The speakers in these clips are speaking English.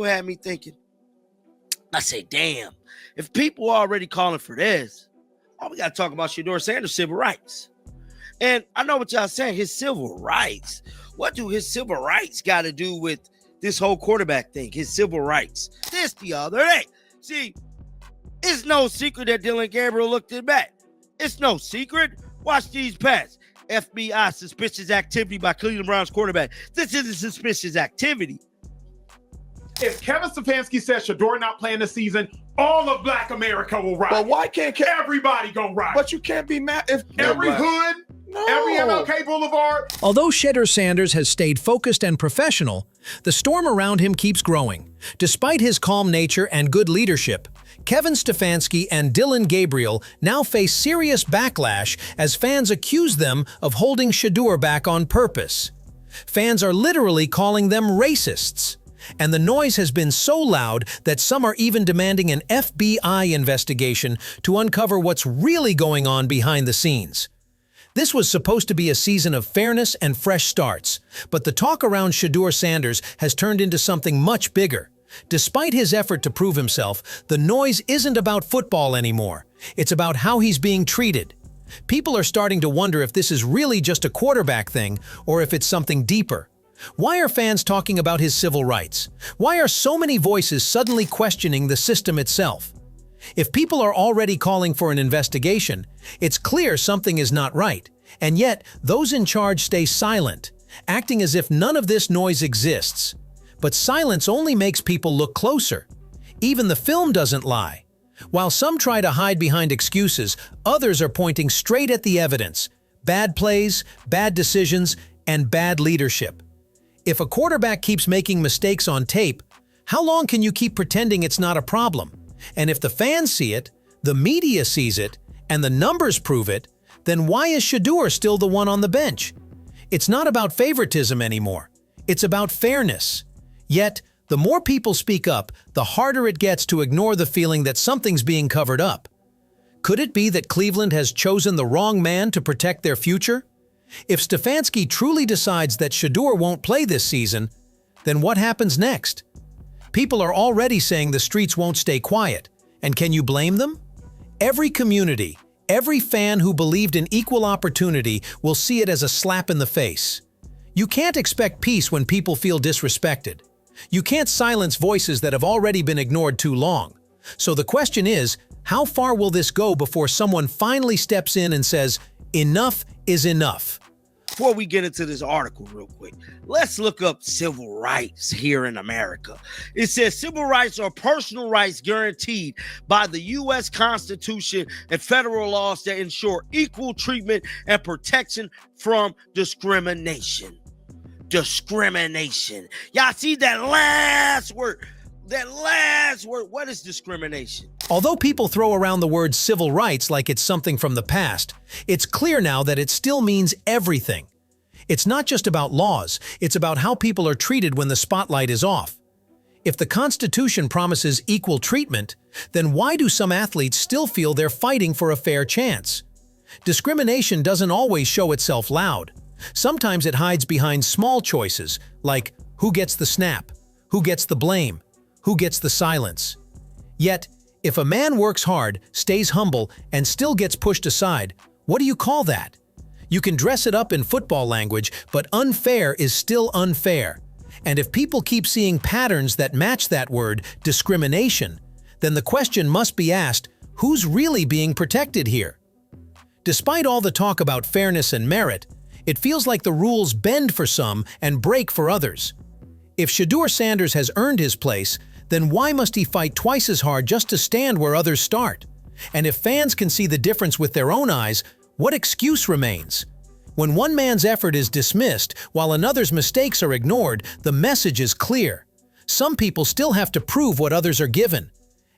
had me thinking. I say, damn, if people are already calling for this, all we got to talk about Shedeur Sanders' civil rights. And I know what y'all saying, his civil rights. What do his civil rights got to do with this whole quarterback thing, his civil rights? This the other day. See, it's no secret that Dillon Gabriel looked it back. It's no secret. Watch these pass. FBI suspicious activity by Cleveland Browns quarterback. This isn't suspicious activity. If Kevin Stefanski says Shedeur not playing this season, all of Black America will riot. But why can't everybody go riot? But you can't be mad if every hood, every MLK Boulevard. Although Shedeur Sanders has stayed focused and professional, the storm around him keeps growing. Despite his calm nature and good leadership, Kevin Stefanski and Dillon Gabriel now face serious backlash as fans accuse them of holding Shedeur back on purpose. Fans are literally calling them racists. And the noise has been so loud that some are even demanding an FBI investigation to uncover what's really going on behind the scenes. This was supposed to be a season of fairness and fresh starts, but the talk around Shedeur Sanders has turned into something much bigger. Despite his effort to prove himself, the noise isn't about football anymore. It's about how he's being treated. People are starting to wonder if this is really just a quarterback thing or if it's something deeper. Why are fans talking about his civil rights? Why are so many voices suddenly questioning the system itself? If people are already calling for an investigation, it's clear something is not right, and yet those in charge stay silent, acting as if none of this noise exists. But silence only makes people look closer. Even the film doesn't lie. While some try to hide behind excuses, others are pointing straight at the evidence: bad plays, bad decisions, and bad leadership. If a quarterback keeps making mistakes on tape, how long can you keep pretending it's not a problem? And if the fans see it, the media sees it, and the numbers prove it, then why is Shedeur still the one on the bench? It's not about favoritism anymore. It's about fairness. Yet, the more people speak up, the harder it gets to ignore the feeling that something's being covered up. Could it be that Cleveland has chosen the wrong man to protect their future? If Stefanski truly decides that Shedeur won't play this season, then what happens next? People are already saying the streets won't stay quiet, and can you blame them? Every community, every fan who believed in equal opportunity will see it as a slap in the face. You can't expect peace when people feel disrespected. You can't silence voices that have already been ignored too long. So the question is, how far will this go before someone finally steps in and says, enough is enough? Before we get into this article real quick, let's look up civil rights here in America. It says civil rights are personal rights guaranteed by the U.S. Constitution and federal laws that ensure equal treatment and protection from discrimination. Discrimination. Y'all see that last word? That last word. What is discrimination? Although people throw around the word civil rights like it's something from the past, it's clear now that it still means everything. It's not just about laws, it's about how people are treated when the spotlight is off. If the Constitution promises equal treatment, then why do some athletes still feel they're fighting for a fair chance? Discrimination doesn't always show itself loud. Sometimes it hides behind small choices, like who gets the snap, who gets the blame, who gets the silence. Yet, if a man works hard, stays humble, and still gets pushed aside, what do you call that? You can dress it up in football language, but unfair is still unfair. And if people keep seeing patterns that match that word, discrimination, then the question must be asked, who's really being protected here? Despite all the talk about fairness and merit, it feels like the rules bend for some and break for others. If Shedeur Sanders has earned his place, then why must he fight twice as hard just to stand where others start? And if fans can see the difference with their own eyes, what excuse remains? When one man's effort is dismissed while another's mistakes are ignored, the message is clear. Some people still have to prove what others are given.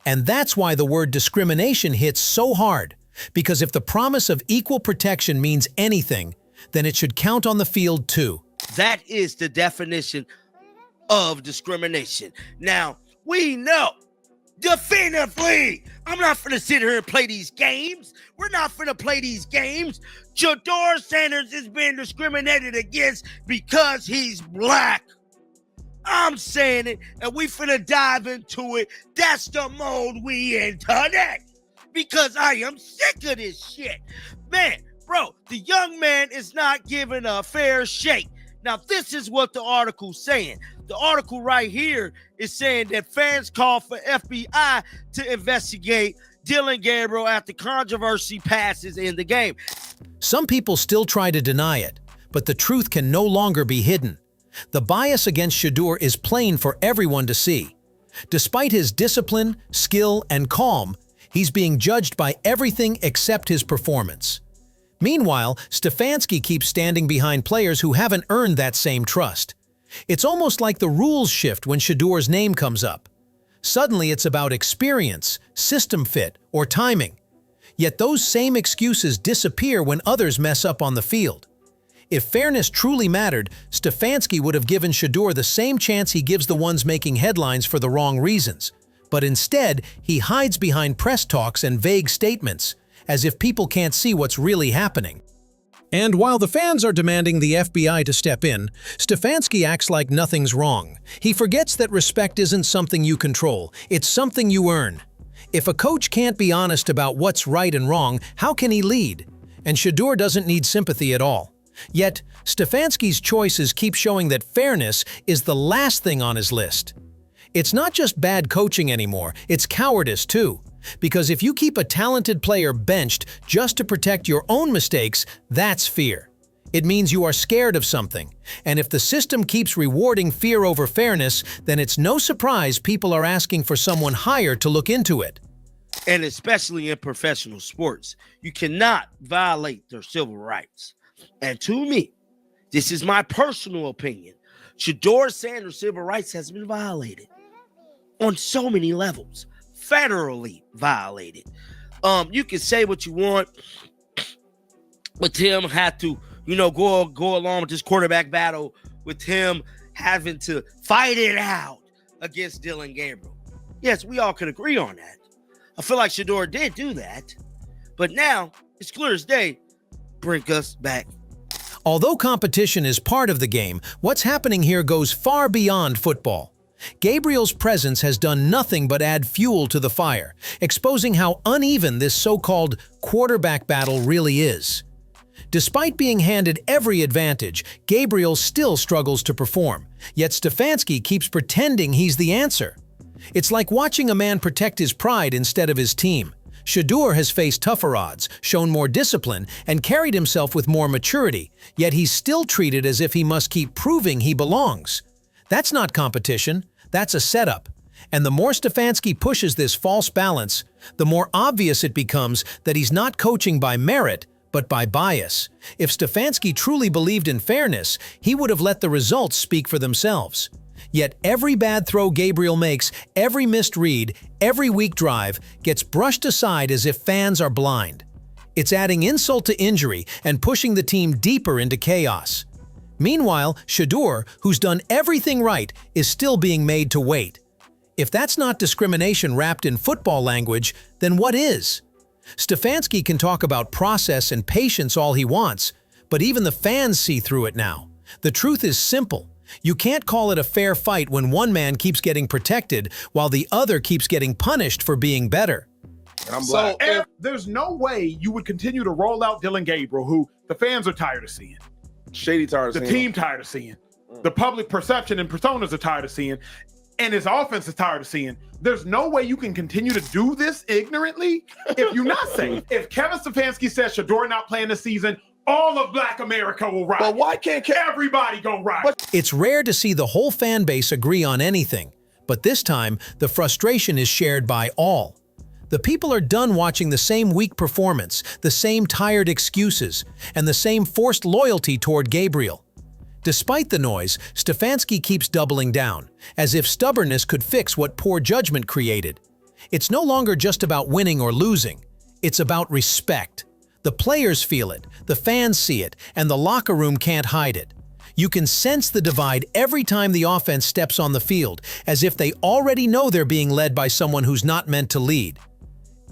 And that's why the word discrimination hits so hard. Because if the promise of equal protection means anything, then it should count on the field too. That is the definition of discrimination. Now, we know definitively, I'm not finna sit here and play these games. We're not finna play these games. Shedeur Sanders is being discriminated against because he's black. I'm saying it, and we finna dive into it. That's the mode we in today. Because I am sick of this shit. Man, bro, the young man is not given a fair shake. Now, this is what the article's saying. The article right here is saying that fans call for FBI to investigate Dillon Gabriel after controversy passes in the game. Some people still try to deny it, but the truth can no longer be hidden. The bias against Shedeur is plain for everyone to see. Despite his discipline, skill, and calm, he's being judged by everything except his performance. Meanwhile, Stefanski keeps standing behind players who haven't earned that same trust. It's almost like the rules shift when Shedeur's name comes up. Suddenly it's about experience, system fit, or timing. Yet those same excuses disappear when others mess up on the field. If fairness truly mattered, Stefanski would have given Shedeur the same chance he gives the ones making headlines for the wrong reasons. But instead, he hides behind press talks and vague statements, as if people can't see what's really happening. And while the fans are demanding the FBI to step in, Stefanski acts like nothing's wrong. He forgets that respect isn't something you control, it's something you earn. If a coach can't be honest about what's right and wrong, how can he lead? And Shedeur doesn't need sympathy at all. Yet, Stefanski's choices keep showing that fairness is the last thing on his list. It's not just bad coaching anymore, it's cowardice too. Because if you keep a talented player benched just to protect your own mistakes, that's fear. It means you are scared of something. And if the system keeps rewarding fear over fairness, then it's no surprise people are asking for someone higher to look into it. And especially in professional sports, you cannot violate their civil rights. And to me, this is my personal opinion, Shedeur Sanders' civil rights has been violated on so many levels, federally violated. You can say what you want, but him had to, go along with this quarterback battle with him having to fight it out against Dillon Gabriel. Yes, we all could agree on that. I feel like Shedeur did do that, but now it's clear as day. Bring us back. Although competition is part of the game, what's happening here goes far beyond football. Gabriel's presence has done nothing but add fuel to the fire, exposing how uneven this so-called quarterback battle really is. Despite being handed every advantage, Gabriel still struggles to perform, yet Stefanski keeps pretending he's the answer. It's like watching a man protect his pride instead of his team. Shedeur has faced tougher odds, shown more discipline, and carried himself with more maturity, yet he's still treated as if he must keep proving he belongs. That's not competition, that's a setup. And the more Stefanski pushes this false balance, the more obvious it becomes that he's not coaching by merit, but by bias. If Stefanski truly believed in fairness, he would have let the results speak for themselves. Yet every bad throw Gabriel makes, every missed read, every weak drive gets brushed aside as if fans are blind. It's adding insult to injury and pushing the team deeper into chaos. Meanwhile, Shedeur, who's done everything right, is still being made to wait. If that's not discrimination wrapped in football language, then what is? Stefanski can talk about process and patience all he wants, but even the fans see through it now. The truth is simple. You can't call it a fair fight when one man keeps getting protected while the other keeps getting punished for being better. So there's no way you would continue to roll out Dillon Gabriel, who the fans are tired of seeing. Shady tired of the seeing. The team tired of seeing. The public perception and personas are tired of seeing. And his offense is tired of seeing. There's no way you can continue to do this ignorantly if you're not safe. If Kevin Stefanski says Shedeur not playing this season, all of Black America will riot. But why can't everybody go riot? It's rare to see the whole fan base agree on anything, but this time the frustration is shared by all. The people are done watching the same weak performance, the same tired excuses, and the same forced loyalty toward Gabriel. Despite the noise, Stefanski keeps doubling down, as if stubbornness could fix what poor judgment created. It's no longer just about winning or losing, it's about respect. The players feel it, the fans see it, and the locker room can't hide it. You can sense the divide every time the offense steps on the field, as if they already know they're being led by someone who's not meant to lead.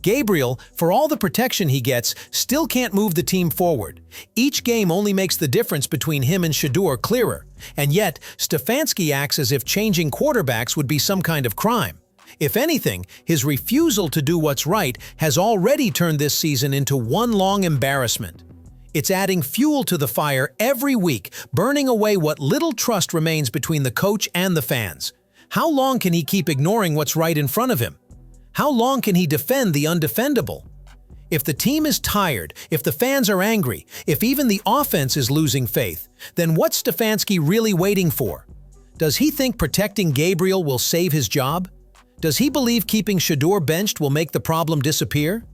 Gabriel, for all the protection he gets, still can't move the team forward. Each game only makes the difference between him and Shedeur clearer, and yet Stefanski acts as if changing quarterbacks would be some kind of crime. If anything, his refusal to do what's right has already turned this season into one long embarrassment. It's adding fuel to the fire every week, burning away what little trust remains between the coach and the fans. How long can he keep ignoring what's right in front of him? How long can he defend the undefendable? If the team is tired, if the fans are angry, if even the offense is losing faith, then what's Stefanski really waiting for? Does he think protecting Gabriel will save his job? Does he believe keeping Shedeur benched will make the problem disappear?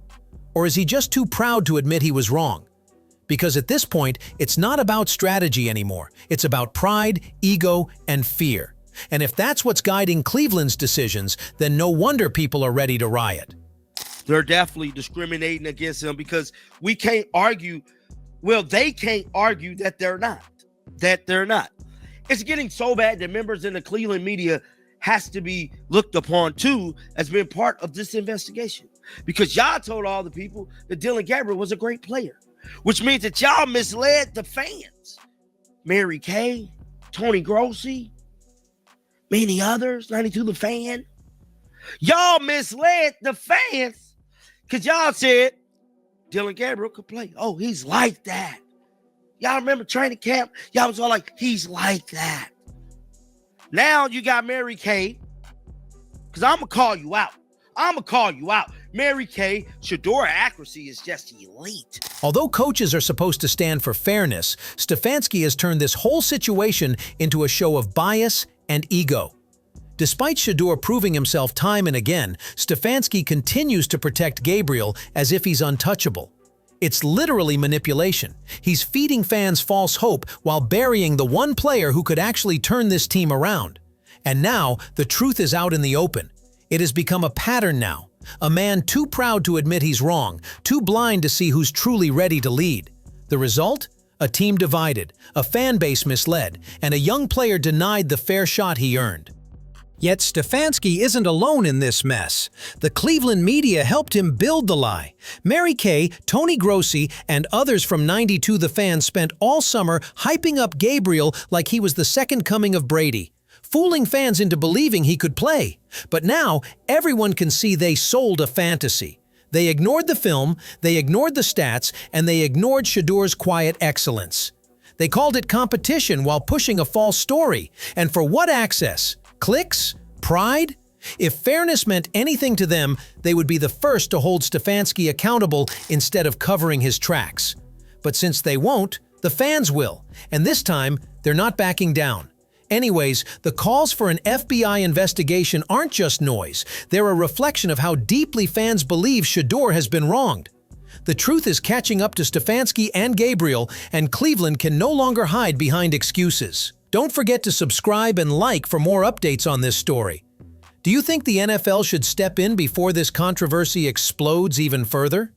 Or is he just too proud to admit he was wrong? Because at this point, it's not about strategy anymore. It's about pride, ego, and fear. And if that's what's guiding Cleveland's decisions, then no wonder people are ready to riot. They're definitely discriminating against him because we can't argue. Well, they can't argue that they're not. It's getting so bad that members in the Cleveland media has to be looked upon too as being part of this investigation. Because y'all told all the people that Dillon Gabriel was a great player, which means that y'all misled the fans. Mary Kay, Tony Grossi, many others, 92 The Fan. Y'all misled the fans because y'all said Dillon Gabriel could play. Oh, he's like that. Y'all remember training camp? Y'all was all like, he's like that. Now you got Mary Kay, because I'm going to call you out. Mary Kay, Shedeur accuracy is just elite. Although coaches are supposed to stand for fairness, Stefanski has turned this whole situation into a show of bias and ego. Despite Shedeur proving himself time and again, Stefanski continues to protect Gabriel as if he's untouchable. It's literally manipulation. He's feeding fans false hope while burying the one player who could actually turn this team around. And now, the truth is out in the open. It has become a pattern now. A man too proud to admit he's wrong, too blind to see who's truly ready to lead. The result? A team divided, a fan base misled, and a young player denied the fair shot he earned. Yet Stefanski isn't alone in this mess. The Cleveland media helped him build the lie. Mary Kay, Tony Grossi, and others from 92 The Fan spent all summer hyping up Gabriel like he was the second coming of Brady, fooling fans into believing he could play. But now, everyone can see they sold a fantasy. They ignored the film, they ignored the stats, and they ignored Shedeur's quiet excellence. They called it competition while pushing a false story. And for what access? Clicks? Pride? If fairness meant anything to them, they would be the first to hold Stefanski accountable instead of covering his tracks. But since they won't, the fans will, and this time, they're not backing down. Anyways, the calls for an FBI investigation aren't just noise. They're a reflection of how deeply fans believe Shedeur has been wronged. The truth is catching up to Stefanski and Gabriel, and Cleveland can no longer hide behind excuses. Don't forget to subscribe and like for more updates on this story. Do you think the NFL should step in before this controversy explodes even further?